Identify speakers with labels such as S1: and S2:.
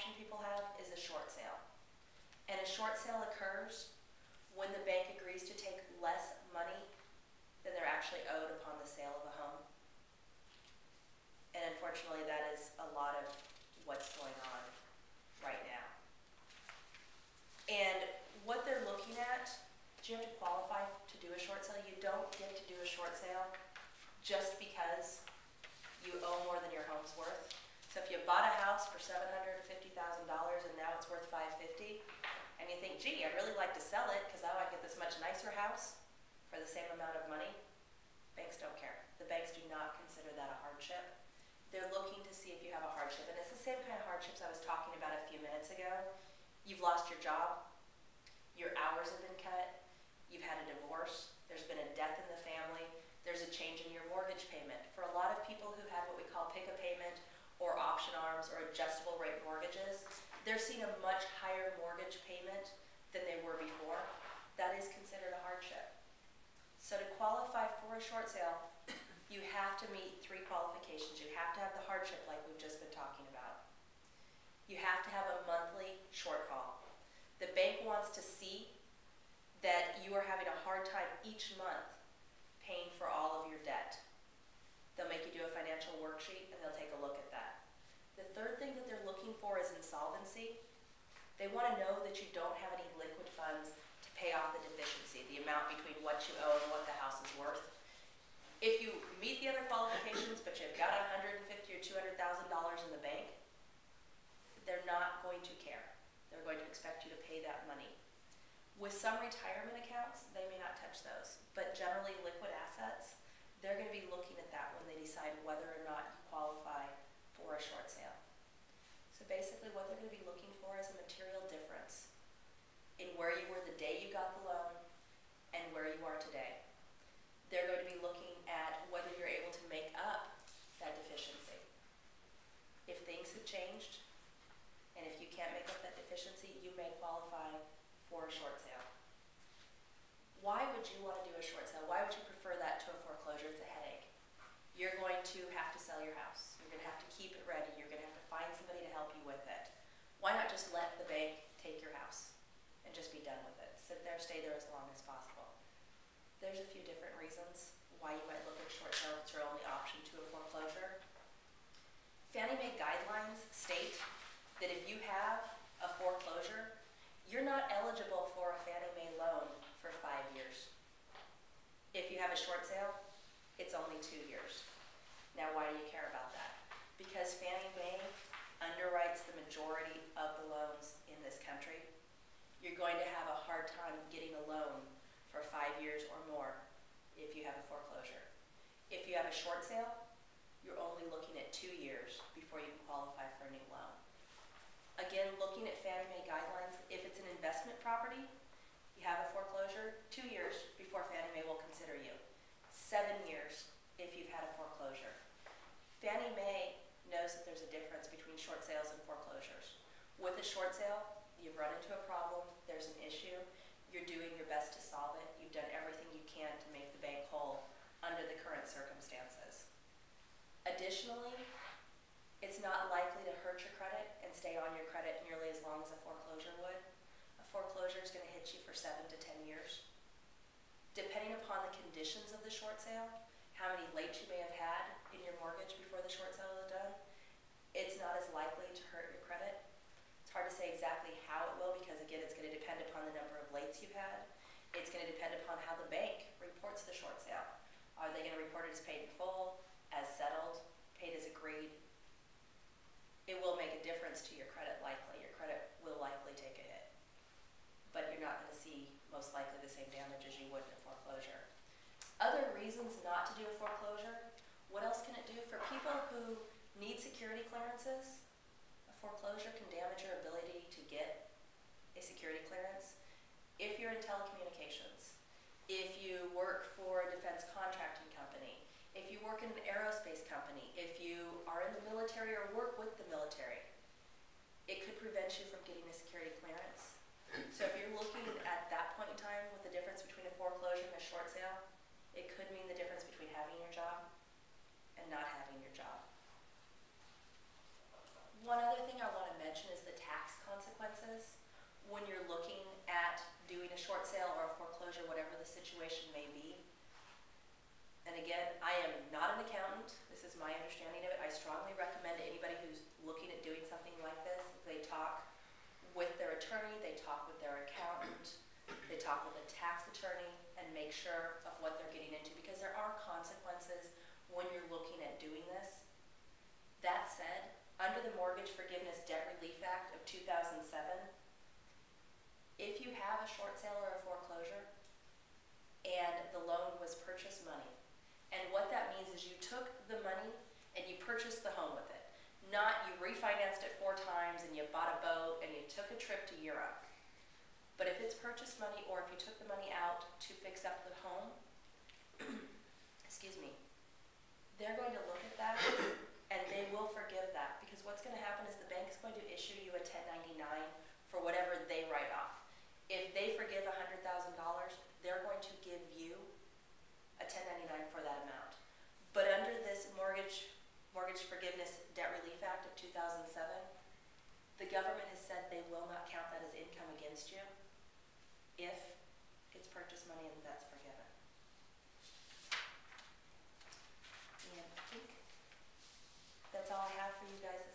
S1: option people have is a short sale. And a short sale occurs when the bank agrees to take less money than they're actually owed upon the sale of a home. And unfortunately, that is a lot of what's going on right now. And what they're looking at, do you have to qualify to do a short sale? You don't get to do a short sale just because you owe more than your home's worth. So if you bought a house for $750,000 and now it's worth $550,000, and you think, gee, I'd really like to sell it because now I get this much nicer house for the same amount of money, banks don't care. The banks do not consider that a hardship. They're looking to see if you have a hardship, and it's the same kind of hardships I was talking about a few minutes ago. You've lost your job, your hours have been cut, you've had a divorce, there's been a death in the family, there's a change in your mortgage payment. For a lot of people who have what we call pick a payment or option arms or adjustable rate mortgages, they're seeing a much higher mortgage payment than they were before. That is considered a hardship. So to qualify for a short sale, you have to meet 3 qualifications. You have to have the hardship like we've just been talking about. You have to have a monthly shortfall. The bank wants to see that you are having a hard time each month paying for all of your debt. They'll make you do a financial worksheet and they'll take a look at that. The third thing that they're looking for is insolvency. They want to know that you don't have any liquid funds to pay off the deficiency, the amount between what you owe and what the house is worth. If you meet the other qualifications, but you've got $150,000 or $200,000 in the bank, they're not going to care. They're going to expect you to pay that money. With some retirement accounts, they may not touch those, but generally liquid assets, they're going to be looking at that when they decide whether or not you qualify for a short sale. So basically what they're going to be looking for is a material difference in where you were the day you got the loan and where you are today. They're going to be looking at whether you're able to make up that deficiency. If things have changed, and if you can't make up that deficiency, you may qualify for a short sale. Why would you want to do a short sale? Why would you prefer that to a foreclosure? It's a headache. You're going to have to sell your house. You're going to have to keep it ready. You're going to have to find somebody to help you with it. Why not just let the bank take your house and just be done with it? Sit there, stay there as long as possible. There's a few different reasons why you might look at short sale if it's your only option to a foreclosure. Fannie Mae guidelines state that if you have a foreclosure, you're not eligible for a Fannie Mae loan for 5 years. If you have a short sale, it's only 2 years. Now, why do you care about that? Because Fannie Mae underwrites the majority of the loans in this country. You're going to have a hard time getting a loan for 5 years or more if you have a foreclosure. If you have a short sale, you're only looking at 2 years before you can qualify for a new loan. Again, looking at Fannie Mae guidelines, if it's an investment property, you have a foreclosure, 2 years before Fannie Mae will consider you. 7 years if you've had a foreclosure. Fannie Mae knows that there's a difference between short sales and foreclosures. With a short sale, you've run into a problem, there's an issue, you're doing your best to solve it, you've done everything you can to make the bank whole under the current circumstances. Additionally, it's not likely to hurt your credit and stay on your credit nearly as long as a foreclosure would. A foreclosure is going to hit you for 7 to 10 years. Depending upon the conditions of the short sale, how many late you may have had in your mortgage before the short sale is done, it's not as likely to hurt your credit. It's hard to say exactly how it will because, again, it's going to depend upon the number of lates you've had. It's going to depend upon how the bank reports the short sale. Are they going to report it as paid in full, as settled, paid as agreed? It will make a difference to your credit likely. Your credit will likely take a hit. But you're not going to see most likely the same damage as you would in a foreclosure. Other reasons not to do a foreclosure, what else can it do? For people who need security clearances, a foreclosure can damage your ability to get a security clearance. If you're in telecommunications, if you work for a defense contracting company, if you work in an aerospace company, if you are in the military or work with the military, it could prevent you from getting a security clearance. So if you're looking at that point in time with the difference between a foreclosure and a short sale, it could mean the difference between having your job and not having your job. One other thing I want to mention is the foreclosure, whatever the situation may be. And again, I am not an accountant. This is my understanding of it. I strongly recommend to anybody who's looking at doing something like this, they talk with their attorney, they talk with their accountant, they talk with a tax attorney, and make sure of what they're getting into, because there are consequences when you're looking at doing this. That said, under the Mortgage Forgiveness Debt Relief Act of 2007, if you have a short sale or a foreclosure and the loan was purchase money, and what that means is you took the money and you purchased the home with it, not you refinanced it 4 times and you bought a boat and you took a trip to Europe. But if it's purchase money, or if you took the money out to fix up the home, excuse me, they're going to look at that and they will forgive that, because what's going to happen is the bank is going to issue you a 1099 for whatever they write off. If they forgive $100,000, they're going to give you a 1099 for that amount. But under this Mortgage Forgiveness Debt Relief Act of 2007, the government has said they will not count that as income against you if it's purchase money and that's forgiven. And I think that's all I have for you guys